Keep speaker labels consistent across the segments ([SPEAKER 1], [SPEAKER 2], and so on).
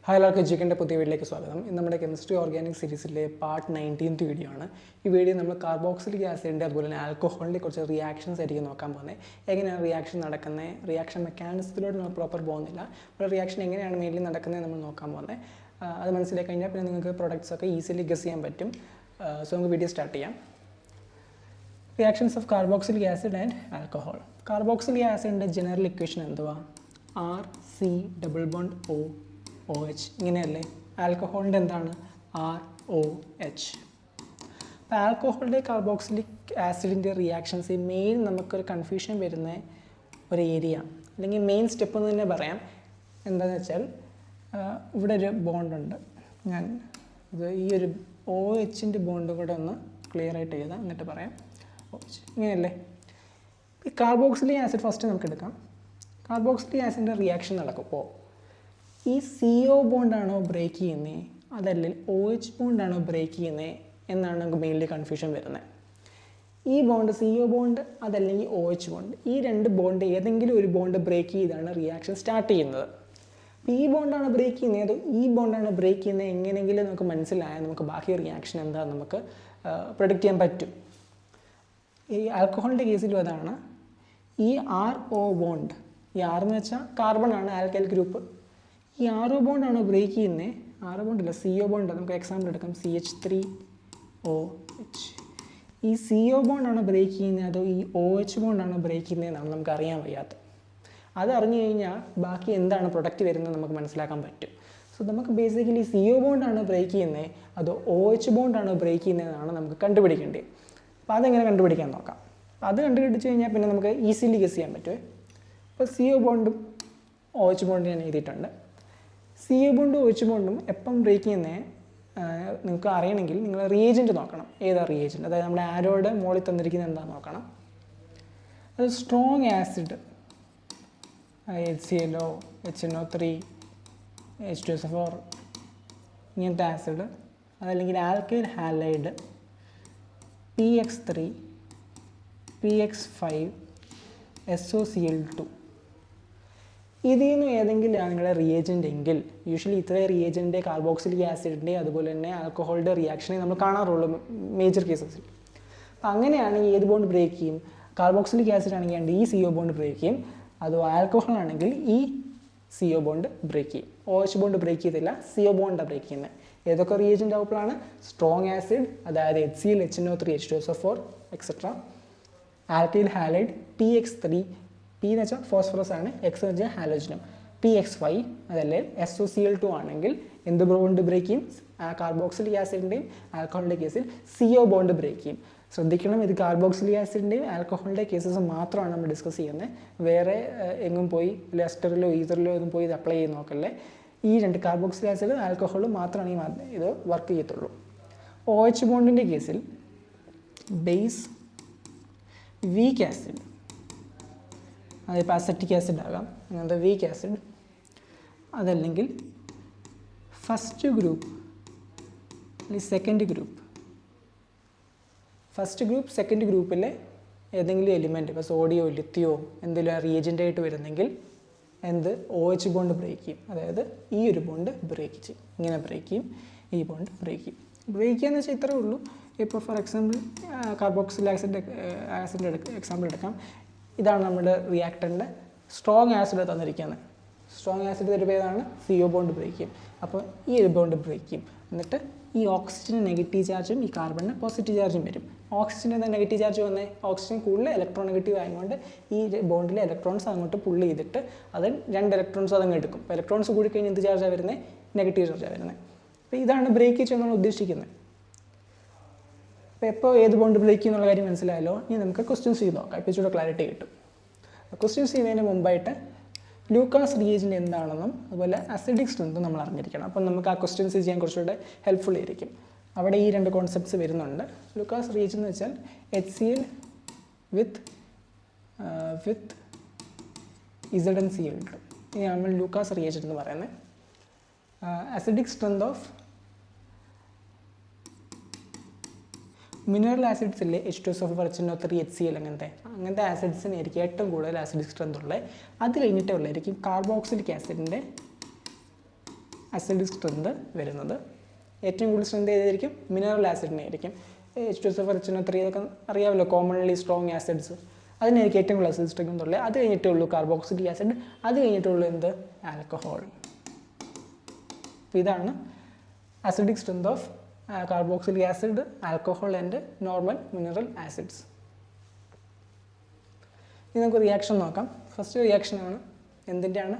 [SPEAKER 1] Hi എല്ലാവർക്കും ജിക്കൻ്റെ പുതിയ വീഡിയോയിലേക്ക് സ്വാഗതം. ഇന്ന് നമ്മുടെ കെമിസ്ട്രി ഓർഗാനിക് സീരീസിലെ പാർട്ട് 19th വീഡിയോ ആണ്. ഈ വീഡിയോ നമ്മൾ കാർബോക്സിലിക് ആസിഡിൻ്റെ അതുപോലെ തന്നെ ആൽക്കഹോളിൻ്റെ കുറച്ച് റിയാക്ഷൻസ് ആയിരിക്കും നോക്കാൻ പോകുന്നത്. എങ്ങനെയാണ് റിയാക്ഷൻ നടക്കുന്നത്, റിയാക്ഷൻ മെക്കാനിസത്തിലോട്ട് നമ്മൾ പ്രോപ്പർ പോകുന്നില്ല, അപ്പോൾ റിയാക്ഷൻ എങ്ങനെയാണ് മെയിൻലി നടക്കുന്നത് നമ്മൾ നോക്കാൻ പോകുന്നത്. അത് മനസ്സിലാക്കി കഴിഞ്ഞാൽ പിന്നെ നിങ്ങൾക്ക് പ്രൊഡക്ട്സ് ഒക്കെ ഈസിലി ഗസ് ചെയ്യാൻ പറ്റും. സോ നമുക്ക് വീഡിയോ സ്റ്റാർട്ട് ചെയ്യാം. Reactions of carboxylic acid and alcohol. Carboxylic ആസിഡിൻ്റെ ജനറൽ ഇക്വേഷൻ എന്തുവാ? RC≡OH ഇങ്ങനെയല്ലേ. ആൽക്കഹോളിൻ്റെ എന്താണ്? ROH. അപ്പോൾ ആൽക്കഹോളിൻ്റെ കാർബോക്സിലിക് ആസിഡിൻ്റെ റിയാക്ഷൻസ് മെയിൻ നമുക്കൊരു കൺഫ്യൂഷൻ വരുന്ന ഒരു ഏരിയ അല്ലെങ്കിൽ മെയിൻ സ്റ്റെപ്പ് എന്ന് തന്നെ പറയാം. എന്താണെന്ന് വെച്ചാൽ ഇവിടെ ഒരു ബോണ്ടുണ്ട്. ഞാൻ ഇത് ഈ ഒരു OHൻ്റെ ബോണ്ട് കൂടെ ഒന്ന് ക്ലിയർ ആയിട്ട് എഴുതാം, എന്നിട്ട് പറയാം. OH ഇങ്ങനെയല്ലേ. ഈ കാർബോക്സിലിക് ആസിഡ് ഫസ്റ്റ് നമുക്ക് എടുക്കാം. കാർബോക്സിലിക് ആസിഡിൻ്റെ റിയാക്ഷൻ നടക്കുമ്പോൾ ഈ CO ബോണ്ടാണോ ബ്രേക്ക് ചെയ്യുന്നത് അതല്ലെങ്കിൽ OH ബോണ്ടാണോ ബ്രേക്ക് ചെയ്യുന്നത് എന്നാണ് നമുക്ക് മെയിൻലി കൺഫ്യൂഷൻ വരുന്നത്. ഈ ബോണ്ട് CO ബോണ്ട് അതല്ലെങ്കിൽ OH ബോണ്ട്, ഈ രണ്ട് ബോണ്ട് ഏതെങ്കിലും ഒരു ബോണ്ട് ബ്രേക്ക് ചെയ്താണ് റിയാക്ഷൻ സ്റ്റാർട്ട് ചെയ്യുന്നത്. അപ്പോൾ ഈ ബോണ്ടാണ് ബ്രേക്ക് ചെയ്യുന്നത് അതോ ഈ ബോണ്ടാണ് ബ്രേക്ക് ചെയ്യുന്നത് എങ്ങനെയെങ്കിലും നമുക്ക് മനസ്സിലായാൽ നമുക്ക് ബാക്കി റിയാക്ഷൻ എന്താണെന്ന് നമുക്ക് പ്രൊഡിക്റ്റ് ചെയ്യാൻ പറ്റും. ഈ ആൽക്കഹോളിൻ്റെ കേസിലും അതാണ്. ഈ RO ബോണ്ട്, ഈ R എന്ന് വെച്ചാൽ കാർബൺ ആണ്, ആൽക്കൈൽ ഗ്രൂപ്പ്. ഈ RO ബോണ്ടാണോ ബ്രേക്ക് ചെയ്യുന്നത്? RO ബോണ്ടല്ല, CO bond. നമുക്ക് എക്സാമ്പിൾ എടുക്കാം, CH3OH. ഈ CO ബോണ്ടാണോ ബ്രേക്ക് ചെയ്യുന്നത് അതോ ഈ OH ബോണ്ടാണോ ബ്രേക്ക് ചെയ്യുന്നതെന്നാണ് നമുക്ക് അറിയാൻ വയ്യാത്തത്. അത് അറിഞ്ഞു കഴിഞ്ഞാൽ ബാക്കി എന്താണ് പ്രൊഡക്റ്റ് വരുന്നത് നമുക്ക് മനസ്സിലാക്കാൻ പറ്റും. സോ നമുക്ക് ബേസിക്കലി CO ബോണ്ടാണോ ബ്രേക്ക് ചെയ്യുന്നത് അതോ OH ബോണ്ടാണോ ബ്രേക്ക് ചെയ്യുന്നതെന്നാണ് നമുക്ക് കണ്ടുപിടിക്കേണ്ടത്. അപ്പോൾ അതെങ്ങനെ കണ്ടുപിടിക്കാൻ നോക്കാം. അപ്പോൾ അത് കണ്ടുപിടിച്ച് കഴിഞ്ഞാൽ പിന്നെ നമുക്ക് ഈസിലി ഗസ് ചെയ്യാൻ പറ്റുമേ. അപ്പോൾ CO ബോണ്ടും OH ബോണ്ടും ഞാൻ എഴുതിയിട്ടുണ്ട്. CO ബോണ്ടും OH ബോണ്ടും എപ്പം ബ്രേക്ക് ചെയ്യുന്നത് നിങ്ങൾക്ക് അറിയണമെങ്കിൽ നിങ്ങൾ റിയേജൻറ്റ് നോക്കണം. ഏതാ റിയേജൻറ്റ്? അതായത് നമ്മുടെ ആരോയുടെ മോളിൽ തന്നിരിക്കുന്നത് എന്താണെന്ന് നോക്കണം. അത് strong acid HClO, HNO3, H2SO4 ഇങ്ങനത്തെ ആസിഡ്, അതല്ലെങ്കിൽ alkyl halide PX3, PX5, SOCl2. ഇതിൽ നിന്ന് ഏതെങ്കിലും നിങ്ങളുടെ റിയേജൻ്റ് എങ്കിൽ യൂഷ്വലി ഇത്രയും റിയേജൻ്റെ കാർബോക്സിലിക് ആസിഡിൻ്റെ അതുപോലെ തന്നെ ആൽക്കഹോളിൻ്റെ റിയാക്ഷനെ നമ്മൾ കാണാറുള്ളൂ മേജർ കേസസിൽ. അപ്പോൾ അങ്ങനെയാണെങ്കിൽ ഏത് ബോണ്ട് ബ്രേക്ക് ചെയ്യും? കാർബോക്സിലിക് ആസിഡ് ആണെങ്കിൽ ഈ CO ബോണ്ട് ബ്രേക്ക് ചെയ്യും. അതോ ആൽക്കഹോൾ ആണെങ്കിൽ ഈ CO ബോണ്ട് ബ്രേക്ക് ചെയ്യും. OH ബോണ്ട് ബ്രേക്ക് ചെയ്തില്ല, CO ബോണ്ടാണ് ബ്രേക്ക് ചെയ്യുന്നത്. ഏതൊക്കെ റിയേജൻ്റ് ആവുമ്പോഴാണ്? സ്ട്രോങ് ആസിഡ് അതായത് HCl, HNO3, H2SO4 etcetera, alkyl halide PX3, P എന്ന് വെച്ചാൽ ഫോസ്ഫറസ് ആണ്, X എന്ന് വെച്ചാൽ ഹാലോജനം, PX5 അതല്ലേ SOCl2 ആണെങ്കിൽ എന്ത് ബോണ്ട് ബ്രേക്ക് ചെയ്യും? കാർബോക്സിലിക് ആസിഡിൻ്റെയും ആൽക്കഹോളിൻ്റെ കേസിൽ CO ബോണ്ട് ബ്രേക്ക് ചെയ്യും. ശ്രദ്ധിക്കണം, ഇത് കാർബോക്സിലിക് ആസിഡിൻ്റെയും ആൽക്കഹോളിൻ്റെ കേസസ് മാത്രമാണ് നമ്മൾ ഡിസ്കസ് ചെയ്യുന്നത്. വേറെ എങ്ങും പോയി ലെസ്റ്ററിലോ ഈതറിലോ ഒന്നും പോയി ഇത് അപ്ലൈ ചെയ്ത് നോക്കല്ലേ. ഈ രണ്ട് കാർബോക്സിലിക് ആസിഡ് ആൽക്കഹോളും മാത്രമാണ് ഇത് വർക്ക് ചെയ്യത്തുള്ളൂ. OH ബോണ്ടിൻ്റെ കേസിൽ ബേസ് വീക്ക് ആസിഡ്, അതിപ്പോൾ അസറ്റിക് ആസിഡ് ആകാം, അങ്ങനത്തെ വീക്ക് ആസിഡ്, അതല്ലെങ്കിൽ ഫസ്റ്റ് ഗ്രൂപ്പ് അല്ലെങ്കിൽ second group. First group second ഗ്രൂപ്പിലെ ഏതെങ്കിലും എലിമെൻറ്റ്, ഇപ്പോൾ സോഡിയോ ലിത്തിയോ എന്തെങ്കിലും റിയേജൻ്റായിട്ട് വരുന്നെങ്കിൽ എന്ത് OH ബോണ്ട് ബ്രേക്ക് ചെയ്യും. അതായത് ഈ ഒരു ബോണ്ട് ബ്രേക്ക് ചെയ്യും, ഇങ്ങനെ ബ്രേക്ക് ചെയ്യും, ഈ ബോണ്ട് ബ്രേക്ക് ചെയ്യും. ബ്രേക്ക് ചെയ്യാന്ന് വെച്ചാൽ ഇത്രേ ഉള്ളൂ. ഇപ്പോൾ ഫോർ എക്സാമ്പിൾ കാർബോക്സിലിക് ആസിഡിൻ്റെ എക്സാമ്പിൾ എടുക്കാം. ഇതാണ് നമ്മുടെ റിയാക്ടറിൻ്റെ സ്ട്രോങ് ആസിഡ് തന്നിരിക്കുന്നത്. സ്ട്രോങ് ആസിഡ് തരുമ്പോൾ ഏതാണ്? CO ബോണ്ട് ബ്രേക്ക് ചെയ്യും. അപ്പോൾ ഈ ഒരു ബോണ്ട് ബ്രേക്ക് ചെയ്യും. എന്നിട്ട് ഈ ഓക്സിജന് നെഗറ്റീവ് ചാർജും ഈ കാർബണിന് പോസിറ്റീവ് ചാർജും വരും. ഓക്സിജന് എന്താ നെഗറ്റീവ് ചാർജ് വന്നേ? ഓക്സിജൻ കൂടുതൽ ഇലക്ട്രോൺ നെഗറ്റീവ് ആയതുകൊണ്ട് ഈ ബോണ്ടിലെ ഇലക്ട്രോൺസ് അങ്ങോട്ട് പുള്ള് ചെയ്തിട്ട് അത് രണ്ട് ഇലക്ട്രോൺസ് അതങ്ങ് എടുക്കും. അപ്പോൾ ഇലക്ട്രോൺസ് കൂടി കഴിഞ്ഞ് എന്ത് ചാർജാണ് വരുന്നത്? നെഗറ്റീവ് ചാർജാണ് വരുന്നത്. അപ്പോൾ ഇതാണ് ബ്രേക്ക് ചെയ്യുന്നതാണ് ഉദ്ദേശിക്കുന്നത്. അപ്പോൾ എപ്പോൾ ഏത് ബോണ്ട് ബ്രേക്ക് ചെയ്യുന്നുള്ള കാര്യം മനസ്സിലായല്ലോ. ഇനി നമുക്ക് ക്വസ്റ്റ്യൻസ് ചെയ്ത് നോക്കാം, ഇപ്പോൾ ഇച്ചിരി ക്ലാരിറ്റി കിട്ടും. ക്വസ്റ്റ്യൻസ് ചെയ്യുന്നതിന് മുമ്പായിട്ട് ലൂക്കാസ് റിയേജൻ്റ് എന്താണെന്നും അതുപോലെ അസിഡിക് സ്ട്രെങ്ത്തും നമ്മൾ അറിഞ്ഞിരിക്കണം. അപ്പം നമുക്ക് ആ ക്വസ്റ്റ്യൻസ് ചെയ്യാൻ കുറച്ചുകൂടെ ഹെൽപ്ഫുൾ ആയിരിക്കും. അവിടെ ഈ രണ്ട് കോൺസെപ്റ്റ്സ് വരുന്നുണ്ട്. ലൂക്കാസ് റിയേജൻ്റ് എന്ന് വെച്ചാൽ HCl വിത്ത് ZnCl2. ഇനി നമ്മൾ ലൂക്കാസ് റിയേജൻ്റ് എന്ന് പറയുന്നത്. അസിഡിക് സ്ട്രെങ്ത് ഓഫ് മിനറൽ ആസിഡ്സിലെ H2SO4, HNO3, HCl അങ്ങനത്തെ ആസിഡ്സിനായിരിക്കും ഏറ്റവും കൂടുതൽ ആസിഡിക് സ്ട്രെങ്ത് ഉള്ളത്. അത് കഴിഞ്ഞിട്ടേ ഉള്ളതായിരിക്കും കാർബോക്സിലിക് ആസിഡിൻ്റെ അസിഡിക് സ്ട്രെങ്ത് വരുന്നത്. ഏറ്റവും കൂടുതൽ സ്ട്രെങ്ത് ഏതായിരിക്കും? മിനറൽ ആസിഡിനായിരിക്കും. H2SO4 HNO3 ഇതൊക്കെ അറിയാമല്ലോ, കോമൺലി സ്ട്രോങ് ആസിഡ്സ്. അതിനായിരിക്കും ഏറ്റവും കൂടുതൽ അസിഡിക് സ്ട്രെങ്ത് ഉള്ളത്. അത് കഴിഞ്ഞിട്ടേ ഉള്ളൂ കാർബോക്സിലിക് ആസിഡ്, അത് കഴിഞ്ഞിട്ടുള്ളൂ എന്ത്? ആൽക്കഹോൾ. അപ്പോൾ ഇതാണ് acidic strength of carboxylic acid, alcohol and normal mineral acids. ഇനി നമുക്ക് റിയാക്ഷൻ നോക്കാം. ഫസ്റ്റ് റിയാക്ഷനാണ് എന്തിൻ്റെയാണ്?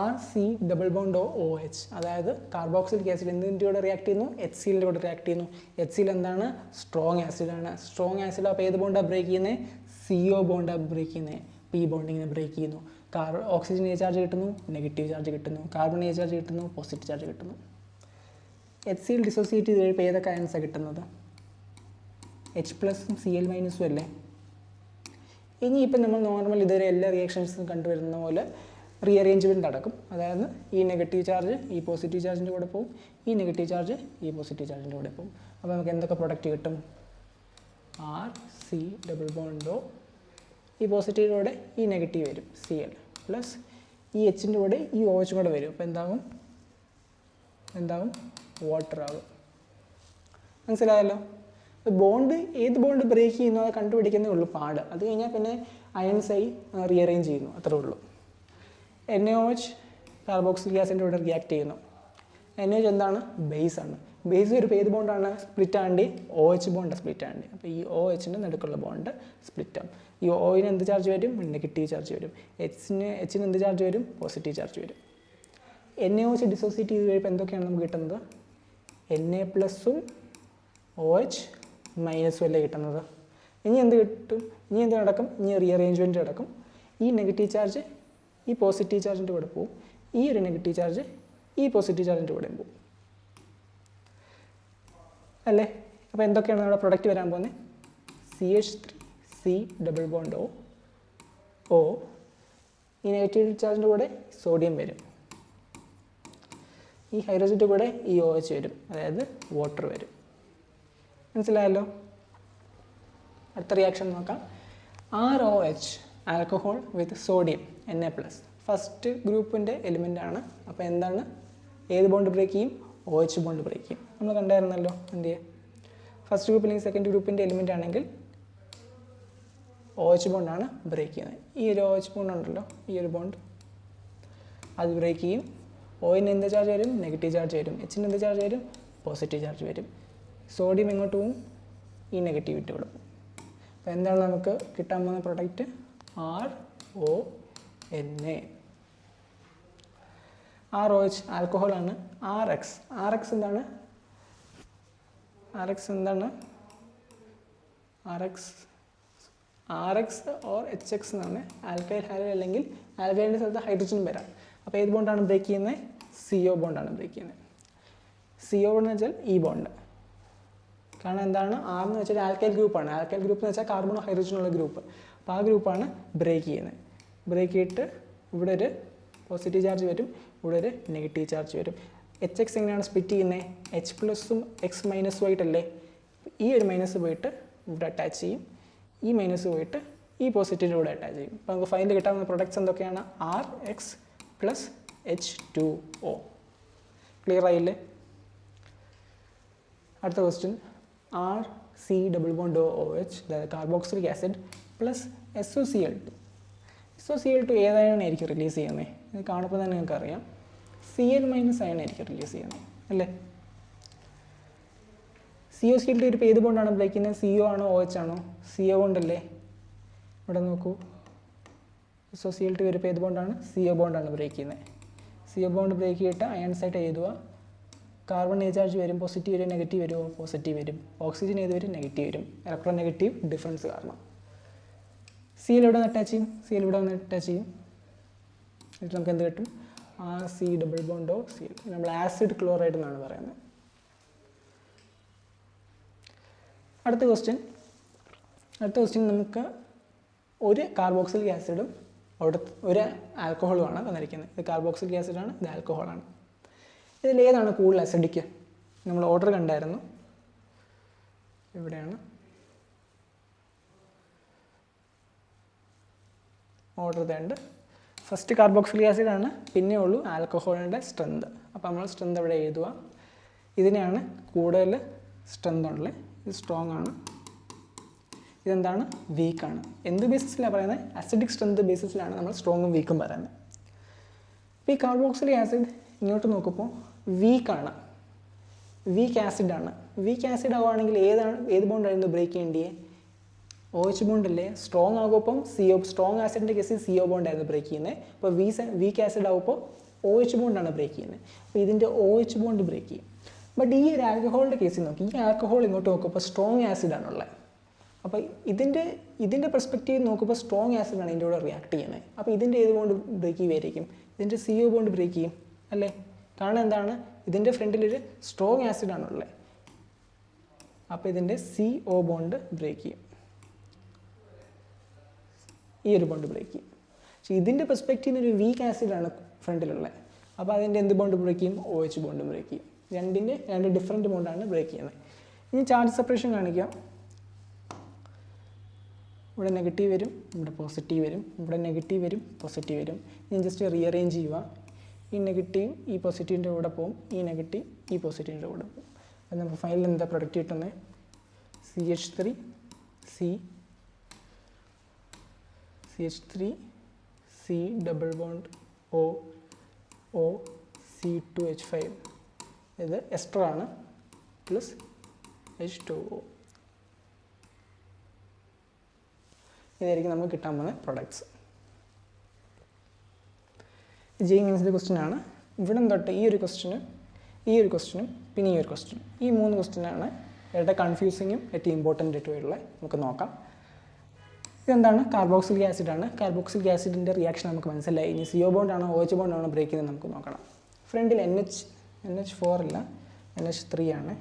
[SPEAKER 1] RC≡OH. അതായത് കാർബോക്സിലിക് ആസിഡ് എന്തിൻ്റെ കൂടെ റിയാക്ട് ചെയ്യുന്നു? HCl കൂടെ റിയാക്ട് ചെയ്യുന്നു. HCl എന്താണ്? സ്ട്രോങ് ആസിഡാണ്. സ്ട്രോങ് ആസിഡ് അപ്പോൾ ഏത് ബോണ്ടാണ് ബ്രേക്ക് ചെയ്യുന്നത്? CO ബോണ്ടാണ് ബ്രേക്ക് ചെയ്യുന്നത്. P ബോണ്ട് ഇങ്ങനെ ബ്രേക്ക് ചെയ്യുന്നു. ഓക്സിജൻ എ ചാർജ് കിട്ടുന്നു, നെഗറ്റീവ് ചാർജ് കിട്ടുന്നു. കാർബൺ എ ചാർജ് കിട്ടുന്നു, പോസിറ്റീവ് ചാർജ് കിട്ടുന്നു. HCl ഡിസോസിയേറ്റ് ചെയ്ത് കഴിയുമ്പോൾ ഏതൊക്കെ അയൺസാണ് കിട്ടുന്നത്? H+ഉം Cl- അല്ലേ? ഇനിയിപ്പോൾ നമ്മൾ നോർമൽ ഇതുവരെ എല്ലാ റിയാക്ഷൻസും കണ്ടുവരുന്ന പോലെ റീഅറേഞ്ച്മെൻറ്റ് നടക്കും. അതായത് ഈ നെഗറ്റീവ് ചാർജ് ഈ പോസിറ്റീവ് ചാർജിൻ്റെ കൂടെ പോകും, ഈ നെഗറ്റീവ് ചാർജ് ഈ പോസിറ്റീവ് ചാർജിൻ്റെ കൂടെ പോകും. അപ്പോൾ നമുക്ക് എന്തൊക്കെ പ്രൊഡക്റ്റ് കിട്ടും? RC≡O. ഈ പോസിറ്റീവിൻ്റെ കൂടെ ഈ നെഗറ്റീവ് വരും, Cl പ്ലസ് ഈ Hൻ്റെ കൂടെ ഈ OH കൂടെ വരും. അപ്പോൾ എന്താകും? വാട്ടർ ആകും. മനസ്സിലായല്ലോ? ബോണ്ട് ഏത് ബോണ്ട് ബ്രേക്ക് ചെയ്യുന്നു അത് കണ്ടുപിടിക്കുന്നേ ഉള്ളൂ പാട്. അത് കഴിഞ്ഞാൽ പിന്നെ അയൺസായി റീഅറേഞ്ച് ചെയ്യുന്നു, അത്രേ ഉള്ളൂ. NaOH കാർബോക്സിലിക് ആസിഡിൻ്റെ കൂടെ റിയാക്ട് ചെയ്യുന്നു. NaOH എന്താണ്? ബേസാണ്. ബേസ് ഒരു ഏത് ബോണ്ടാണ് സ്പ്ലിറ്റ് ആകേണ്ടി? OH ബോണ്ട് സ്പ്ലിറ്റ് ആകേണ്ടി. അപ്പോൾ ഈ OHൻ്റെ നടുക്കുള്ള ബോണ്ട് സ്പ്ലിറ്റ് ആവും. ഈ Oന് എന്ത് ചാർജ് വരും? നെഗറ്റീവ് ചാർജ് വരും. Hന് എന്ത് ചാർജ് വരും? പോസിറ്റീവ് ചാർജ് വരും. NaOH ഡിസോസിയേറ്റ് ചെയ്ത് കഴിയുമ്പോൾ എന്തൊക്കെയാണ് നമുക്ക് കിട്ടുന്നത്? Na+ഉം OH- അല്ലേ കിട്ടുന്നത്. ഇനി എന്ത് കിട്ടും? ഇനി എന്ത് നടക്കും? ഇനി റീഅറേഞ്ച്മെൻറ്റ് നടക്കും. ഈ നെഗറ്റീവ് ചാർജ് ഈ പോസിറ്റീവ് ചാർജിൻ്റെ കൂടെ പോകും, ഈ ഒരു നെഗറ്റീവ് ചാർജ് ഈ പോസിറ്റീവ് ചാർജിൻ്റെ കൂടെ പോകും അല്ലേ? അപ്പോൾ എന്തൊക്കെയാണ് നമ്മുടെ പ്രൊഡക്റ്റ് വരാൻ പോകുന്നത്? CH3C≡O. ഈ നെഗറ്റീവ് ചാർജിൻ്റെ കൂടെ സോഡിയം വരും, ഈ ഹൈഡ്രജൻ്റെ കൂടെ ഈ OH വരും, അതായത് വാട്ടർ വരും. മനസ്സിലായല്ലോ? അടുത്ത റിയാക്ഷൻ നോക്കാം. ROH ആൽക്കഹോൾ വിത്ത് സോഡിയം Na+. ഫസ്റ്റ് ഗ്രൂപ്പിൻ്റെ എലിമെൻ്റ് ആണ്. അപ്പോൾ എന്താണ്? ഏത് ബോണ്ട് ബ്രേക്ക് ചെയ്യും? OH ബോണ്ട് ബ്രേക്ക് ചെയ്യും. നമ്മൾ കണ്ടായിരുന്നല്ലോ. എന്ത് ചെയ്യുക? ഫസ്റ്റ് ഗ്രൂപ്പ് അല്ലെങ്കിൽ സെക്കൻഡ് ഗ്രൂപ്പിൻ്റെ എലിമെൻ്റ് ആണെങ്കിൽ OH ബോണ്ടാണ് ബ്രേക്ക് ചെയ്യുന്നത്. ഈ ഒരു OH ബോണ്ട് ഉണ്ടല്ലോ, ഈ ഒരു ബോണ്ട് അത് ബ്രേക്ക് ചെയ്യും. Oന് എന്ത് ചാർജ് വരും? നെഗറ്റീവ് ചാർജ് വരും. Hന് എന്ത് ചാർജ് വരും? പോസിറ്റീവ് ചാർജ് വരും. സോഡിയം എങ്ങോട്ട് പോകും? ഈ നെഗറ്റിവിറ്റി ഇവിടെ പോകും. അപ്പോൾ എന്താണ് നമുക്ക് കിട്ടാൻ പോകുന്ന പ്രൊഡക്റ്റ്? RONA. ROH ആൽക്കഹോളാണ്. RX എന്താണ്? RX ഓർ HX എന്നാണ്. ആൽക്കൈൽ ഹാലൈഡ് അല്ലെങ്കിൽ ആൽക്കൈലിൻ്റെ സ്ഥലത്ത് ഹൈഡ്രജൻ വരാം. അപ്പോൾ ഏത് ബോണ്ടാണ് ബ്രേക്ക് ചെയ്യുന്നത്? CO ബോണ്ടാണ് ബ്രേക്ക് ചെയ്യുന്നത്. CO ബോണ്ട് എന്ന് വെച്ചാൽ ഈ ബോണ്ട്. കാരണം എന്താണ്? R എന്ന് വെച്ചാൽ ആൽക്കൈൽ ഗ്രൂപ്പാണ്. ആൽക്കൈൽ ഗ്രൂപ്പ് എന്ന് വെച്ചാൽ കാർബണോ ഹൈഡ്രജനുള്ള ഗ്രൂപ്പ്. അപ്പോൾ ആ ഗ്രൂപ്പാണ് ബ്രേക്ക് ചെയ്യുന്നത്. ബ്രേക്ക് ചെയ്തിട്ട് ഇവിടെ ഒരു പോസിറ്റീവ് ചാർജ് വരും, ഇവിടെ ഒരു നെഗറ്റീവ് ചാർജ് വരും. HX എങ്ങനെയാണ് സ്പ്ലിറ്റ് ചെയ്യുന്നത്? H+ഉം X- ആയിട്ടല്ലേ? ഈ ഒരു മൈനസ് പോയിട്ട് ഇവിടെ അറ്റാച്ച് ചെയ്യും, ഈ മൈനസ് പോയിട്ട് ഈ പോസിറ്റീവിൻ്റെ കൂടെ അറ്റാച്ച് ചെയ്യും. അപ്പോൾ നമുക്ക് ഫൈനൽ കിട്ടാവുന്ന പ്രൊഡക്ട്സ് എന്തൊക്കെയാണ്? RX + H2O. ക്ലിയർ ആയില്ലേ? അടുത്ത ക്വസ്റ്റ്യൻ. RC≡OH അതായത് carboxylic acid plus SOCl2. SOCl2 ഏതായാലായിരിക്കും റിലീസ് ചെയ്യുന്നത്? ഇത് കാണുമ്പോൾ തന്നെ നിങ്ങൾക്ക് അറിയാം, Cl- അയണായിരിക്കും റിലീസ് ചെയ്യുന്നത് അല്ലേ? COCl2 ഇപ്പോൾ ഏത് ബോണ്ടാണ് ബ്രേക്ക് ചെയ്യുന്നത്? CO ആണോ OH ആണോ? CO ബോണ്ടല്ലേ? ഇവിടെ നോക്കൂ, SOCl2 ഇപ്പോൾ ഏത് ബോണ്ടാണ്? CO ബോണ്ടാണ് ബ്രേക്ക് ചെയ്യുന്നത്. CO ബോണ്ട് ബ്രേക്ക് ചെയ്തിട്ട് അയൺസായിട്ട് എഴുതുക. കാർബൺ എ ചാർജ് വരും, പോസിറ്റീവ് വരും, നെഗറ്റീവ് വരുമോ? പോസിറ്റീവ് വരും. ഓക്സിജൻ ഏത് വരും? നെഗറ്റീവ് വരും. ഇലക്ട്രോൺ നെഗറ്റീവ് ഡിഫറൻസ് കാരണം. Cl ഇവിടെ നിന്ന് അറ്റാച്ച് ചെയ്യും, Cl ഇവിടെ നിന്ന് അറ്റാച്ച് ചെയ്യും. എന്നിട്ട് നമുക്ക് എന്ത് കിട്ടും? RC≡OCl. നമ്മൾ ആസിഡ് ക്ലോറൈഡ് എന്നാണ് പറയുന്നത്. അടുത്ത ക്വസ്റ്റ്യൻ നമുക്ക് ഒരു കാർബോക്സിലിക് ആസിഡും ഒരു ആൽക്കഹോളുമാണ് തന്നിരിക്കുന്നത്. ഇത് കാർബോക്സിലിക് ആസിഡാണ്, ഇത് ആൽക്കഹോളാണ്. ഇതിലേതാണ് കൂടുതൽ അസിഡിക്ക്? നമ്മൾ ഓർഡർ കണ്ടായിരുന്നു, ഇവിടെയാണ് ഓർഡർ. ഇതുണ്ട്. ഫസ്റ്റ് കാർബോക്സിലിക് ആസിഡാണ്, പിന്നെ ഉള്ളൂ ആൽക്കഹോളിൻ്റെ സ്ട്രെങ്ത്. അപ്പോൾ നമ്മൾ സ്ട്രെങ്ത് അവിടെ എഴുതുക. ഇതിനെയാണ് കൂടുതൽ സ്ട്രെങ്ത് ഉള്ളത്. ഇത് സ്ട്രോങ് ആണ്, ഇതെന്താണ് വീക്കാണ്. എന്ത് ബേസിസിലാണ് പറയുന്നത്? അസിഡിക് സ്ട്രെങ്ത് ബേസിസിലാണ് നമ്മൾ സ്ട്രോങ്ങും വീക്കും പറയുന്നത്. അപ്പോൾ ഈ കാർബോക്സിലിക് ആസിഡ് ഇങ്ങോട്ട് നോക്കുമ്പോൾ വീക്കാണ്, വീക്ക് ആസിഡാണ്. വീക്ക് ആസിഡ് ആവുകയാണെങ്കിൽ ഏത് ബോണ്ടായിരുന്നു ബ്രേക്ക് ചെയ്യേണ്ടിയേ? OH ബോണ്ടല്ലേ. സ്ട്രോങ് ആകുമ്പോൾ സ്ട്രോങ് ആസിഡിൻ്റെ കേസിൽ CO ബോണ്ടായിരുന്നു ബ്രേക്ക് ചെയ്യുന്നത്. അപ്പോൾ വീക്ക് ആസിഡ് ആകുമ്പോൾ OH ബോണ്ടാണ് ബ്രേക്ക് ചെയ്യുന്നത്. അപ്പോൾ ഇതിൻ്റെ OH ബോണ്ട് ബ്രേക്ക് ചെയ്യും. ബട്ട് ഈ ഒരു ആൽക്കഹോളിൻ്റെ കേസിൽ നോക്കി, ഈ ആൽക്കഹോൾ ഇങ്ങോട്ട് നോക്കുമ്പോൾ സ്ട്രോങ് ആസിഡാണുള്ളത്. അപ്പോൾ ഇതിൻ്റെ പെർസ്പെക്റ്റീവ് നോക്കുമ്പോൾ സ്ട്രോങ് ആസിഡാണ് ഇതിൻ്റെ കൂടെ റിയാക്ട് ചെയ്യുന്നത്. അപ്പോൾ ഇതിൻ്റെ ഏത് ബോണ്ട് ബ്രേക്ക് ചെയ്യുമായിരിക്കും? ഇതിൻ്റെ CO ബോണ്ട് ബ്രേക്ക് ചെയ്യും അല്ലേ? കാരണം എന്താണ്? ഇതിൻ്റെ ഫ്രണ്ടിലൊരു സ്ട്രോങ് ആസിഡാണുള്ളത്. അപ്പോൾ ഇതിൻ്റെ CO ബോണ്ട് ബ്രേക്ക് ചെയ്യും, ഈ ഒരു ബോണ്ട് ബ്രേക്ക് ചെയ്യും. പക്ഷേ ഇതിൻ്റെ പെർസ്പെക്റ്റീവിൽ ഒരു വീക്ക് ആസിഡാണ് ഫ്രണ്ടിലുള്ളത്. അപ്പോൾ അതിൻ്റെ എന്ത് ബോണ്ട് ബ്രേക്ക് ചെയ്യും? OH ബോണ്ട് ബ്രേക്ക് ചെയ്യും. രണ്ട് ഡിഫറെൻറ്റ് ബോണ്ടാണ് ബ്രേക്ക് ചെയ്യുന്നത്. ഇനി ചാർജ് സെപ്പറേഷൻ കാണിക്കാം. ഇവിടെ നെഗറ്റീവ് വരും, ഇവിടെ പോസിറ്റീവ് വരും, ഇവിടെ നെഗറ്റീവ് വരും, പോസിറ്റീവ് വരും. ഞാൻ ജസ്റ്റ് റീഅറേഞ്ച് ചെയ്യുക. ഈ നെഗറ്റീവ് ഈ പോസിറ്റീവിൻ്റെ കൂടെ പോകും, ഈ നെഗറ്റീവ് ഈ പോസിറ്റീവിൻ്റെ കൂടെ പോകും. അപ്പോൾ നമുക്ക് ഫൈനലിൽ എന്താ പ്രൊഡക്റ്റ് കിട്ടുന്നത്? CH3 C double bond O C2H5. ഇത് എസ്റ്റർ ആണ്, പ്ലസ് H2O. ഇതായിരിക്കും നമുക്ക് കിട്ടാൻ പോകുന്ന പ്രൊഡക്ട്സ്. ജെഇ മെയിൻസിൻ്റെ ക്വസ്റ്റ്യൻ ആണ്. ഇവിടെ തൊട്ട് ഈ ഒരു ക്വസ്റ്റ്യനും പിന്നെ ഈ ഒരു ക്വസ്റ്റ്യനും, ഈ 3 ക്വസ്റ്റ്യനാണ് ഏറ്റവും കൺഫ്യൂസിങ്ങും ഏറ്റവും ഇമ്പോർട്ടൻ്റ് ആയിട്ടുള്ള. നമുക്ക് നോക്കാം. ഇതെന്താണ്? കാർബോക്സിലിക് ആസിഡാണ്. കാർബോക്സിലിക് ആസിഡിൻ്റെ റിയാക്ഷൻ നമുക്ക് മനസ്സിലായി. ഇനി CO ബോണ്ടാണോ OH ബോണ്ടാണോ ബ്രേക്ക് ചെയ്യുന്നത് നമുക്ക് നോക്കണം. ഫ്രണ്ടിൽ NH4 അല്ല, NH3 ആണ്.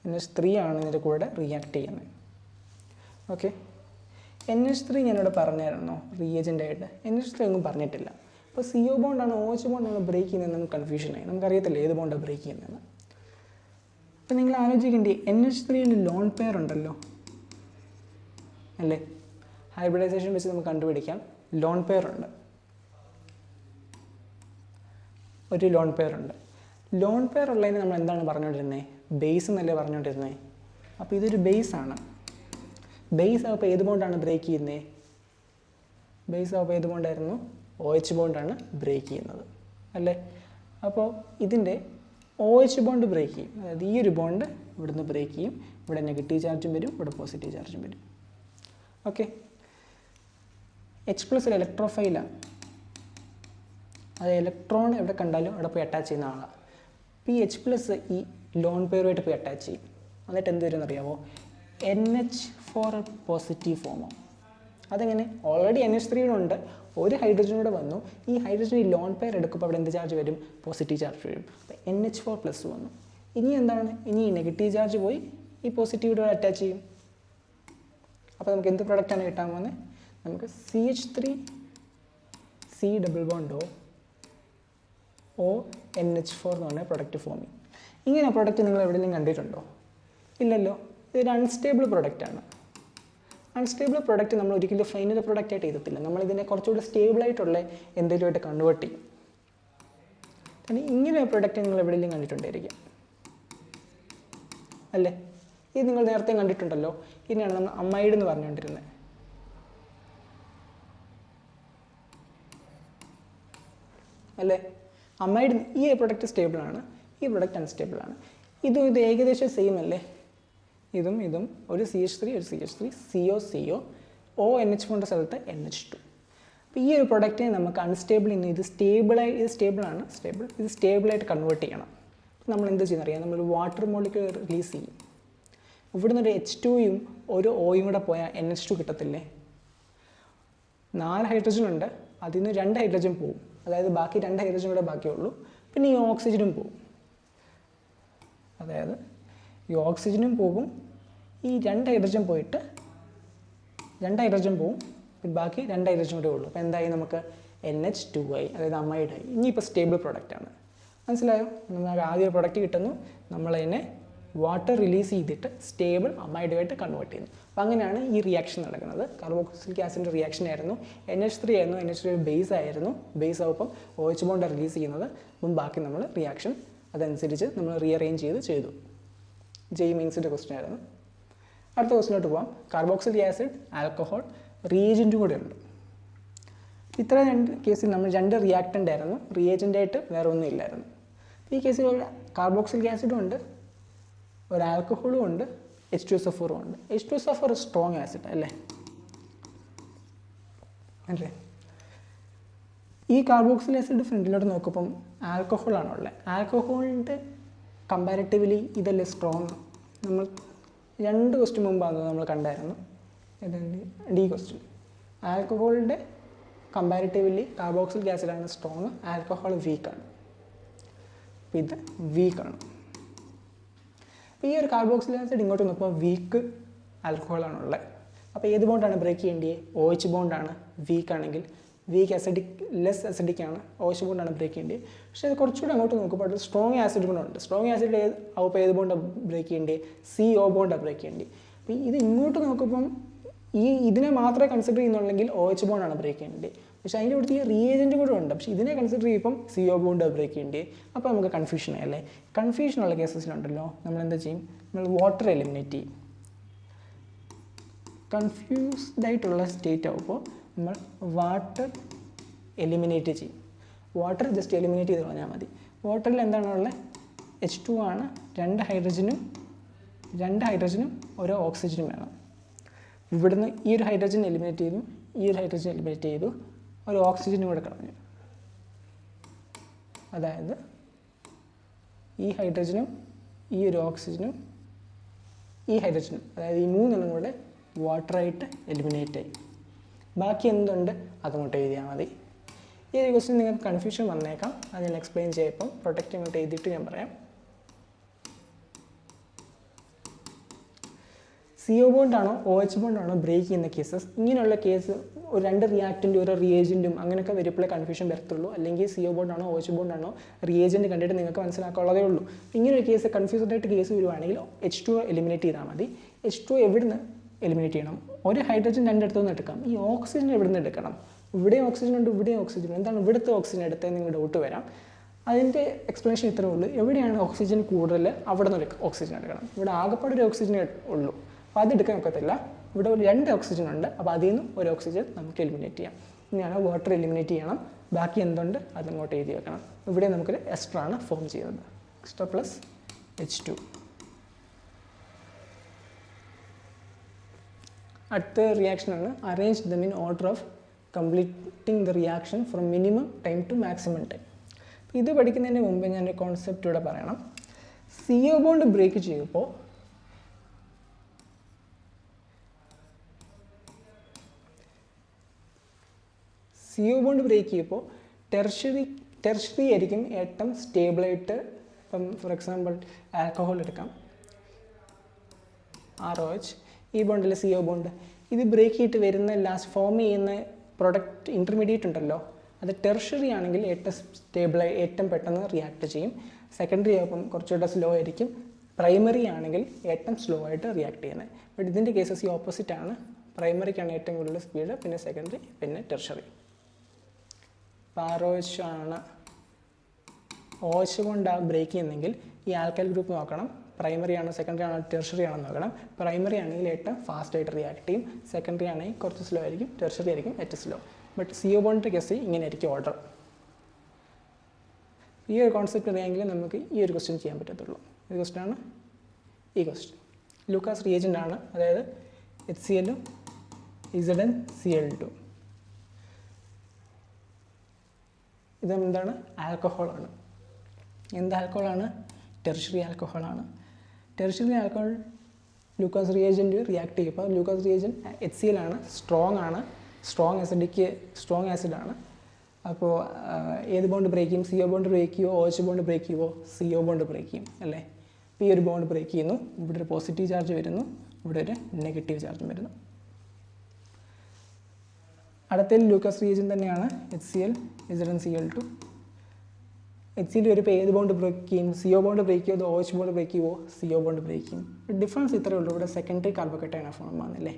[SPEAKER 1] NH3 ആണ് ഇതിൻ്റെ കൂടെ റിയാക്ട് ചെയ്യുന്നത്. ഓക്കെ, NH3 ഞാനിവിടെ പറഞ്ഞായിരുന്നോ റിയേജൻ്റായിട്ട്? NH3 ഒന്നും പറഞ്ഞിട്ടില്ല. അപ്പോൾ CO ബോണ്ടാണോ OH ബോണ്ടാണോ ബ്രേക്ക് ചെയ്യുന്നത് നമുക്ക് കൺഫ്യൂഷനായി. നമുക്കറിയത്തില്ല ഏത് ബോണ്ടാണ് ബ്രേക്ക് ചെയ്യുന്നതെന്ന്. അപ്പോൾ നിങ്ങൾ ആലോചിക്കേണ്ടി, NH3 ലോൺ പെയർ ഉണ്ടല്ലോ അല്ലേ? ഹൈബ്രിഡൈസേഷൻ വെച്ച് നമുക്ക് കണ്ടുപിടിക്കാം. ലോൺ പെയർ ഉണ്ട്, ഒരു ലോൺ പെയർ ഉണ്ട്. ലോൺ പെയർ ഉള്ളതിന് നമ്മൾ എന്താണ് പറഞ്ഞുകൊണ്ടിരുന്നത്? ബേസ് എന്നല്ലേ പറഞ്ഞുകൊണ്ടിരുന്നത്. അപ്പോൾ ഇതൊരു ബേസ് ആണ്. ബേസ് ആകുമ്പോൾ ഏത് ബോണ്ടാണ് ബ്രേക്ക് ചെയ്യുന്നത്? ബേസ് ആകുമ്പോൾ ഏത് ബോണ്ടായിരുന്നു? OH ബോണ്ടാണ് ബ്രേക്ക് ചെയ്യുന്നത് അല്ലേ? അപ്പോൾ ഇതിൻ്റെ OH ബോണ്ട് ബ്രേക്ക് ചെയ്യും. അതായത് ഈ ഒരു ബോണ്ട് ഇവിടുന്ന് ബ്രേക്ക് ചെയ്യും. ഇവിടെ നെഗറ്റീവ് ചാർജും വരും, ഇവിടെ പോസിറ്റീവ് ചാർജും വരും. Okay, H+ ഇലക്ട്രോഫൈലാണ്. അത് ഇലക്ട്രോൺ എവിടെ കണ്ടാലും അവിടെ പോയി അറ്റാച്ച് ചെയ്യുന്ന ആളാണ്. അപ്പോൾ ഈ H+ ഈ ലോൺ പെയറുമായിട്ട് പോയി അറ്റാച്ച് ചെയ്യും. എന്നിട്ട് എന്ത് വരുമെന്ന് അറിയാമോ? NH4 positive ഫോമോ. അതെങ്ങനെ? ഓൾറെഡി NH3 ഉണ്ട്, ഒരു ഹൈഡ്രജൻ കൂടെ വന്നു. ഈ ഹൈഡ്രജൻ ഈ ലോൺ പെയർ എടുക്കുമ്പോൾ അവിടെ എന്ത് ചാർജ് വരും? പോസിറ്റീവ് ചാർജ് വരും. അപ്പോൾ NH4+ വന്നു. ഇനി എന്താണ്? ഇനി ഈ നെഗറ്റീവ് ചാർജ് പോയി ഈ പോസിറ്റീവിൻ്റെ കൂടെ അറ്റാച്ച് ചെയ്യും. അപ്പോൾ നമുക്ക് എന്ത് പ്രൊഡക്റ്റാണ് കിട്ടാൻ പോകുന്നത്? നമുക്ക് CH3 C double bond O NH4 എന്ന് പറഞ്ഞ പ്രൊഡക്റ്റ് ഫോം ചെയ്യും. ഇങ്ങനെ പ്രൊഡക്റ്റ് നിങ്ങൾ എവിടെയെങ്കിലും കണ്ടിട്ടുണ്ടോ? ഇല്ലല്ലോ. ഇതൊരു അൺസ്റ്റേബിൾ പ്രൊഡക്റ്റാണ്. അൺസ്റ്റേബിൾ പ്രൊഡക്റ്റ് നമ്മൾ ഒരിക്കലും ഫൈനൽ പ്രൊഡക്റ്റായിട്ട് ചെയ്തിട്ടില്ല. നമ്മളിതിനെ കുറച്ചുകൂടി സ്റ്റേബിളായിട്ടുള്ള എന്തെങ്കിലുമായിട്ട് കൺവേർട്ട് ചെയ്യും. കാരണം ഇങ്ങനെ പ്രൊഡക്റ്റ് നിങ്ങൾ എവിടെയെങ്കിലും കണ്ടിട്ടുണ്ടായിരിക്കും അല്ലേ? ഇത് നിങ്ങൾ നേരത്തെ കണ്ടിട്ടുണ്ടല്ലോ. ഇതിനെയാണ് നമ്മൾ അമൈഡ് എന്ന് പറഞ്ഞുകൊണ്ടിരുന്നത് അല്ലേ? അമൈഡ്. ഈ പ്രൊഡക്റ്റ് സ്റ്റേബിളാണ്, ഈ പ്രൊഡക്റ്റ് അൺസ്റ്റേബിളാണ്. ഇത് ഏകദേശം സെയിം അല്ലേ? ഇതും ഒരു CH3 ഒരു CH3 CO O NH4 സ്ഥലത്ത് NH2. അപ്പോൾ ഈ ഒരു പ്രൊഡക്റ്റിനെ നമുക്ക് അൺസ്റ്റേബിൾ ഇന്ന് ഇത് സ്റ്റേബിളാണ്, ഇത് സ്റ്റേബിളായിട്ട് കൺവേർട്ട് ചെയ്യണം. നമ്മൾ എന്ത് ചെയ്യുന്നറിയാം? നമ്മൾ വാട്ടർ മോളിക്യൂൾ റിലീസ് ചെയ്യും. ഇവിടുന്ന് ഒരു H2യും ഒരു Oയും കൂടെ പോയാൽ NH2 കിട്ടത്തില്ലേ? 4 ഹൈഡ്രജൻ ഉണ്ട്, അതിൽ നിന്ന് 2 ഹൈഡ്രജൻ പോവും. അതായത് ബാക്കി 2 ഹൈഡ്രജൻ കൂടെ ബാക്കിയുള്ളൂ. പിന്നെ ഈ ഓക്സിജനും പോവും. അതായത് ഈ ഓക്സിജനും പോകും, ഈ 2 ഹൈഡ്രജൻ പോയിട്ട് 2 ഹൈഡ്രജൻ പോവും, പിന്നെ ബാക്കി 2 ഹൈഡ്രജൻ കൂടെ ഉള്ളൂ. അപ്പോൾ എന്തായി? നമുക്ക് NH2 അതായത് അമൈഡായി. ഇനിയിപ്പോൾ സ്റ്റേബിൾ പ്രൊഡക്റ്റാണ്. മനസ്സിലായോ? നമുക്ക് ആദ്യം ഒരു പ്രൊഡക്റ്റ് കിട്ടുന്നു, നമ്മളതിനെ വാട്ടർ റിലീസ് ചെയ്തിട്ട് സ്റ്റേബിൾ അമൈഡായിട്ട് കൺവേർട്ട് ചെയ്യുന്നു. അപ്പോൾ അങ്ങനെയാണ് ഈ റിയാക്ഷൻ നടക്കുന്നത്. കാർബോക്സിലിക് ആസിഡിൻ്റെ റിയാക്ഷൻ ആയിരുന്നു. NH3 ആയിരുന്നു. NH3 ബേസ് ആയിരുന്നു. ബേസ് ആവുമ്പം OH ബോണ്ട് റിലീസ് ചെയ്യുന്നത്. അപ്പം ബാക്കി നമ്മൾ റിയാക്ഷൻ അതനുസരിച്ച് നമ്മൾ റീഅറേഞ്ച് ചെയ്തു. JEE മെയിൻസിൻ്റെ ക്വസ്റ്റ്യൻ ആയിരുന്നു. അടുത്ത ക്വസ്റ്റിനോട്ട് പോകാം. കാർബോക്സിലിക് ആസിഡ്, ആൽക്കഹോൾ, റിയേജൻറ്റും കൂടെ ഉണ്ട്. ഇത്ര രണ്ട് കേസിൽ നമ്മൾ 2 റിയാക്റ്റൻ്റ് ആയിരുന്നു. റിയേജൻ്റായിട്ട് വേറെ ഒന്നും ഇല്ലായിരുന്നു. ഈ കേസിൽ ഒരു കാർബോക്സിലിക് ആസിഡും ഉണ്ട്, ഒരു ആൽക്കഹോളും ഉണ്ട്, H2SO4 ഉണ്ട്. H2SO4 സ്ട്രോങ് ആസിഡ് അല്ലേ? ഈ കാർബോക്സിലിക് ആസിഡ് ഫ്രണ്ടിലോട്ട് നോക്കുമ്പം ആൽക്കഹോളാണുള്ളത്. ആൽക്കഹോളിൻ്റെ കമ്പാരിറ്റീവ്ലി ഇതല്ലേ സ്ട്രോങ്? നമ്മൾ 2 ക്വസ്റ്റ്യൻ മുമ്പാണ് നമ്മൾ കണ്ടായിരുന്നു. D question. ആൽക്കഹോളിൻ്റെ കമ്പാരിറ്റീവ്ലി കാർബോക്സിലിക് ആസിഡാണ് സ്ട്രോങ്, ആൽക്കഹോൾ വീക്കാണ്. അപ്പോൾ ഇത് വീക്കാണ്. അപ്പോൾ ഈ ഒരു കാർബോക്സിലിക് ആസിഡ് ഇങ്ങോട്ട് നോക്കുമ്പോൾ വീക്ക് ആൽക്കഹോളാണുള്ളത്. അപ്പോൾ ഏത് ബോണ്ടാണ് ബ്രേക്ക് ചെയ്യേണ്ടത്? OH ബോണ്ടാണ് വീക്കാണെങ്കിൽ. വീക്ക് അസിഡിക്, ലെസ് അസിഡിക് ആണ്. OH ബോണ്ടാണ് ബ്രേക്ക് ചെയ്യേണ്ടത്. പക്ഷേ അത് കുറച്ചുകൂടി അങ്ങോട്ട് നോക്കുമ്പോൾ സ്ട്രോങ് ആസിഡ് കൊണ്ടുണ്ട്. സ്ട്രോങ് ആസിഡ് അപ്പോൾ ഏത് ബോണ്ടാണ് ബ്രേക്ക് ചെയ്യേണ്ടത്? CO ബോണ്ടാണ് ബ്രേക്ക് ചെയ്യേണ്ടത്. അപ്പോൾ ഇത് ഇങ്ങോട്ട് നോക്കുമ്പം ഇതിനെ മാത്രമേ കൺസിഡർ ചെയ്യുന്നുണ്ടെങ്കിൽ OH ബോണ്ടാണ് ബ്രേക്ക് ചെയ്യേണ്ടത്. പക്ഷേ അതിൻ്റെ കൂടുതൽ ഈ റിയേജൻറ്റ് കൂടെ ഉണ്ട്. പക്ഷേ ഇതിനെ കൺസിഡർ ചെയ്യുമ്പം CO ബോണ്ടാണ് ബ്രേക്ക് ചെയ്യേണ്ടത്. അപ്പോൾ നമുക്ക് കൺഫ്യൂഷൻ അല്ലേ? കൺഫ്യൂഷനുള്ള കേസസിലുണ്ടല്ലോ നമ്മൾ എന്താ ചെയ്യും? നമ്മൾ വാട്ടർ എലിമിനേറ്റ് ചെയ്യും. കൺഫ്യൂസ്ഡ് ആയിട്ടുള്ള സ്റ്റേറ്റ് ആവുമ്പോൾ നമ്മൾ വാട്ടർ എലിമിനേറ്റ് ചെയ്യും. വാട്ടർ ജസ്റ്റ് എലിമിനേറ്റ് ചെയ്ത് കളഞ്ഞാൽ മതി. വാട്ടറിൽ എന്താണുള്ളത്? H2 ആണ്. 2 ഹൈഡ്രജനും ഒരു ഓക്സിജനും വേണം. ഇവിടുന്ന് ഈ ഒരു ഹൈഡ്രജൻ എലിമിനേറ്റ് ചെയ്തു, ഈ ഒരു ഹൈഡ്രജൻ എലിമിനേറ്റ് ചെയ്തു, ഒരു ഓക്സിജനും കൂടെ കളഞ്ഞു. അതായത് ഈ ഹൈഡ്രജനും ഈ ഒരു ഓക്സിജനും ഈ ഹൈഡ്രജനും, അതായത് ഈ 3 കൂടെ വാട്ടറായിട്ട് എലിമിനേറ്റ് ആയി. ബാക്കി എന്തുണ്ട് അതങ്ങോട്ട് എഴുതിയാൽ മതി. ഈ ഒരു ക്വസ്റ്റ്യൻ നിങ്ങൾക്ക് കൺഫ്യൂഷൻ വന്നേക്കാം. അത് ഞാൻ എക്സ്പ്ലെയിൻ ചെയ്യപ്പം പ്രൊട്ടക്റ്റ് അങ്ങോട്ട് എഴുതിയിട്ട് ഞാൻ പറയാം. CO ബോണ്ടാണോ OH ബോണ്ടാണോ ബ്രേക്ക് ചെയ്യുന്ന കേസസ്, ഇങ്ങനെയുള്ള കേസ് ഒരു 2 റിയാക്റ്റൻറ്റും ഒരു റിയേജൻറ്റും അങ്ങനെയൊക്കെ വരുമ്പോഴേ കൺഫ്യൂഷൻ വരത്തുള്ളൂ. അല്ലെങ്കിൽ CO ബോണ്ടാണോ OH ബോണ്ടാണോ റിയേജൻറ്റ് കണ്ടിട്ട് നിങ്ങൾക്ക് മനസ്സിലാക്കാനുള്ളതേ ഉള്ളൂ. ഇങ്ങനെ ഒരു കേസ് കൺഫ്യൂസ്ഡ് ആയിട്ട് കേസ് വരുവാണെങ്കിൽ H2 എലിമിനേറ്റ് ചെയ്താൽ മതി. H2 എവിടുന്ന് എലിമിനേറ്റ് ചെയ്യണം? ഒരു ഹൈഡ്രജൻ 2 ഇടത്തുനിന്ന് എടുക്കാം. ഈ ഓക്സിജൻ എവിടുന്ന് എടുക്കണം? ഇവിടെ ഓക്സിജൻ ഉണ്ട്, ഇവിടെ ഓക്സിജൻ ഉണ്ട്. എന്താണ് ഇവിടുത്തെ ഓക്സിജൻ എടുത്തത് നിങ്ങൾ ഡൗട്ട് വരാം. അതിൻ്റെ എക്സ്പ്ലനേഷൻ ഇത്രേ ഉള്ളൂ. എവിടെയാണ് ഓക്സിജൻ കൂടുതൽ അവിടെ നിന്ന് ഓക്സിജൻ എടുക്കണം. ഇവിടെ ആകെപ്പാടെ ഒരു ഓക്സിജൻ ഉള്ളൂ. അപ്പോൾ അതെടുക്കാൻ ഒക്കത്തില്ല. ഇവിടെ ഒരു 2 ഓക്സിജൻ ഉണ്ട്. അപ്പോൾ അതിൽ നിന്ന് ഒരു ഓക്സിജൻ നമുക്ക് എലിമിനേറ്റ് ചെയ്യാം. ഇനിയാണ് വാട്ടർ എലിമിനേറ്റ് ചെയ്യണം. ബാക്കി എന്തുണ്ട് അതങ്ങോട്ട് എഴുതി വെക്കണം. ഇവിടെ നമുക്കൊരു എസ്റ്ററാണ് ഫോം ചെയ്യുന്നത്. Extra plus H2. അടുത്ത റിയാക്ഷനാണ് arrange them in order of completing the reaction from minimum time to maximum time. അപ്പോൾ ഇത് പഠിക്കുന്നതിന് മുമ്പ് ഞാൻ ഒരു കോൺസെപ്റ്റ് ഇവിടെ പറയണം. CO ബോണ്ട് ബ്രേക്ക് ചെയ്യുമ്പോൾ ടെർഷറി ആയിരിക്കും ഏറ്റവും സ്റ്റേബിളായിട്ട്. ഇപ്പം ഫോർ എക്സാമ്പിൾ ആൽക്കഹോൾ എടുക്കാം, ROH. ഈ ബോണ്ടിൽ CO ബോണ്ട് ഇത് ബ്രേക്ക് ചെയ്തിട്ട് വരുന്ന ലാസ്റ്റ് ഫോം ചെയ്യുന്ന പ്രൊഡക്റ്റ് ഇൻ്റർമീഡിയറ്റ് ഉണ്ടല്ലോ, അത് ടെർഷറി ആണെങ്കിൽ ഏറ്റവും പെട്ടെന്ന് റിയാക്ട് ചെയ്യും. സെക്കൻഡറി ആകുമ്പം കുറച്ചുകൂടെ സ്ലോ ആയിരിക്കും. പ്രൈമറി ആണെങ്കിൽ ഏറ്റവും സ്ലോ ആയിട്ട് റിയാക്ട് ചെയ്യുന്നത്. ബട്ട് ഇതിൻ്റെ കേസസ് ഈ ഓപ്പോസിറ്റ് ആണ്. പ്രൈമറിക്കാണ് ഏറ്റവും കൂടുതൽ സ്പീഡ്, പിന്നെ സെക്കൻഡറി, പിന്നെ ടെർഷറി. ROH ആണ് OH കൊണ്ടാണ് ബ്രേക്ക് ചെയ്യുന്നെങ്കിൽ ഈ ആൽക്കൈൽ ഗ്രൂപ്പ് നോക്കണം. പ്രൈമറി ആണോ സെക്കൻഡറി ആണോ ടെർഷറി ആണോ നോക്കണം. പ്രൈമറി ആണെങ്കിൽ ഏറ്റവും ഫാസ്റ്റായിട്ട് റിയാക്ട് ചെയ്യും. സെക്കൻഡറി ആണെങ്കിൽ കുറച്ച് സ്ലോ ആയിരിക്കും. ടെർഷറി ആയിരിക്കും ഏറ്റവും സ്ലോ. ബട്ട് CO ബോണ്ടിൻ്റെ കേസിൽ ഇങ്ങനെ ആയിരിക്കും ഓർഡർ. ഈ ഒരു കോൺസെപ്റ്റ് അറിയാമെങ്കിൽ നമുക്ക് ഈ ഒരു ക്വസ്റ്റ്യൻ ചെയ്യാൻ പറ്റത്തുള്ളൂ. ഈ ക്വസ്റ്റ്യനാണ് ഈ ക്വസ്റ്റ്യൻ. ലൂക്കാസ് റിയേജൻ്റ് ആണ്, അതായത് HCl ZnCl2. ഇതെന്താണ്? ആൽക്കഹോളാണ്. എന്ത് ആൽക്കഹോളാണ്? ടെർഷറി ആൽക്കഹോളാണ്. Tertiary alcohol Lucas reagent react ചെയ്യുമ്പോൾ ലൂക്കാസ് റിയേജൻറ്റ് HCl ആണ്, സ്ട്രോങ് ആസിഡാണ്. അപ്പോൾ ഏത് ബോണ്ട് ബ്രേക്ക് ചെയ്യും? CO ബോണ്ട് ബ്രേക്ക് ചെയ്യുമോ OH ബോണ്ട് ബ്രേക്ക് ചെയ്യുമോ? CO ബോണ്ട് ബ്രേക്ക് ചെയ്യും അല്ലേ? അപ്പോൾ ഈ ഒരു ബോണ്ട് ബ്രേക്ക് ചെയ്യുന്നു. ഇവിടെ ഒരു പോസിറ്റീവ് ചാർജ് വരുന്നു, ഇവിടെ ഒരു നെഗറ്റീവ് ചാർജും വരുന്നു. അടുത്തതിൽ ലൂക്കാസ് റിയേജൻ തന്നെയാണ് HCl ZnCl2. HCl വരുമ്പോൾ ഏത് ബോണ്ട് ബ്രേക്ക് ചെയ്യും? CO ബോണ്ട് ബ്രേക്ക് ചെയ്യുമോ OH ബോണ്ട് ബ്രേക്ക് ചെയ്യുമോ? CO ബോണ്ട് ബ്രേക്ക് ചെയ്യും. ഡിഫറൻസ് ഇത്രയേ ഉള്ളൂ. ഇവിടെ സെക്കൻഡറി കാർബോക്കറ്റൈനാണ് ഫോം ആണെന്നല്ലേ.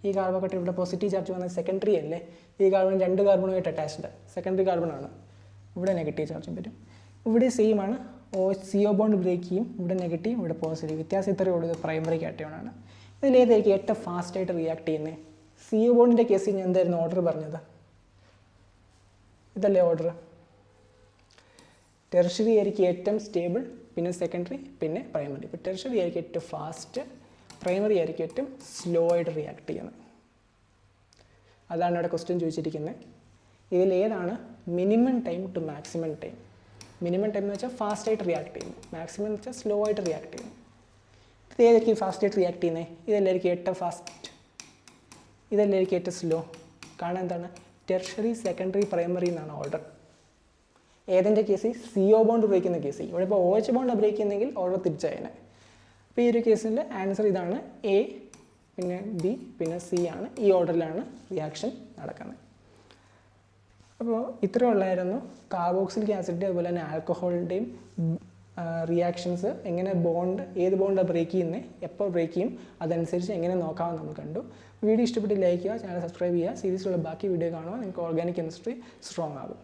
[SPEAKER 1] ഈ കാർബോക്കറ്റൈൻ ഇവിടെ പോസിറ്റീവ് ചാർജ് വന്നത് സെക്കൻഡറി അല്ലേ. ഈ കാർബൺ 2 കാർബണുമായിട്ട് അറ്റാച്ച്ഡ് സെക്കൻഡറി കാർബണാണ്. ഇവിടെ നെഗറ്റീവ് ചാർജും വരും. ഇവിടെ സെയിം ആണ്. CO ബോണ്ട് ബ്രേക്ക് ചെയ്യും. ഇവിടെ നെഗറ്റീവ്, ഇവിടെ പോസിറ്റീവ്. വ്യത്യാസം ഇത്രയേ ഉള്ളൂ. ഇത് പ്രൈമറി കാറ്റയോണാണ്. ഇതിലേതായിരിക്കും ഏറ്റവും ഫാസ്റ്റായിട്ട് റിയാക്ട് ചെയ്യുന്നത്? CO ബോണ്ടിൻ്റെ കേസിൽ ഞാൻ എന്തായിരുന്നു ഓർഡർ പറഞ്ഞത്? ഇതല്ലേ ഓർഡർ. ടെർഷറി ആയിരിക്കും ഏറ്റവും സ്റ്റേബിൾ, പിന്നെ സെക്കൻഡറി, പിന്നെ പ്രൈമറി. ഇപ്പോൾ ടെർഷറി ആയിരിക്കും ഏറ്റവും ഫാസ്റ്റ്, പ്രൈമറി ആയിരിക്കും ഏറ്റവും സ്ലോ ആയിട്ട് റിയാക്ട് ചെയ്യുന്നത്. അതാണ് ഇവിടെ ക്വസ്റ്റ്യൻ ചോദിച്ചിരിക്കുന്നത്. ഇതിലേതാണ് minimum time to maximum time? Minimum time എന്ന് വെച്ചാൽ ഫാസ്റ്റായിട്ട് റിയാക്ട് ചെയ്യുന്നു, മാക്സിമം എന്ന് വെച്ചാൽ സ്ലോ ആയിട്ട് റിയാക്ട് ചെയ്യുന്നു. ഇത് ഏതൊക്കെയും ഫാസ്റ്റായിട്ട് റിയാക്ട് ചെയ്യുന്നത്? ഇതെല്ലായിരിക്കും ഏറ്റവും ഫാസ്റ്റ്, ഇതെല്ലായിരിക്കും ഏറ്റവും സ്ലോ. കാരണം എന്താണ്? ടെർഷറി, സെക്കൻഡറി, പ്രൈമറി എന്നാണ് ഓർഡർ. ഏതിൻ്റെ കേസിൽ? CO ബോണ്ട് ബ്രേക്ക് ചെയ്യുന്ന കേസിൽ. ഇവിടെ ഇപ്പോൾ OH ബോണ്ട് ബ്രേക്ക് ചെയ്യുന്നെങ്കിൽ ഓർഡർ തിരിച്ചതിനെ. അപ്പോൾ ഈ ഒരു കേസിൻ്റെ ആൻസർ ഇതാണ്. A, പിന്നെ B, പിന്നെ C ആണ്. ഈ ഓർഡറിലാണ് റിയാക്ഷൻ നടക്കുന്നത്. അപ്പോൾ ഇത്രയേ ഉള്ളായിരുന്നു കാർബോക്സിലിക് ആസിഡിൻ്റെ അതുപോലെ തന്നെ ആൽക്കഹോളിൻ്റെയും റിയാക്ഷൻസ്. എങ്ങനെ ബോണ്ട്, ഏത് ബോണ്ടാണ് ബ്രേക്ക് ചെയ്യുന്നത്, എപ്പോൾ ബ്രേക്ക് ചെയ്യും, അതനുസരിച്ച് എങ്ങനെ നോക്കാമെന്ന് നമ്മൾ കണ്ടു. വീഡിയോ ഇഷ്ടപ്പെട്ട് ലൈക്ക് ചെയ്യുക, ചാനൽ സബ്സ്ക്രൈബ് ചെയ്യുക. സീരീസിലുള്ള ബാക്കി വീഡിയോ കാണുക. നിങ്ങൾക്ക് ഓർഗാനിക് കെമിസ്ട്രി സ്ട്രോങ് ആകും.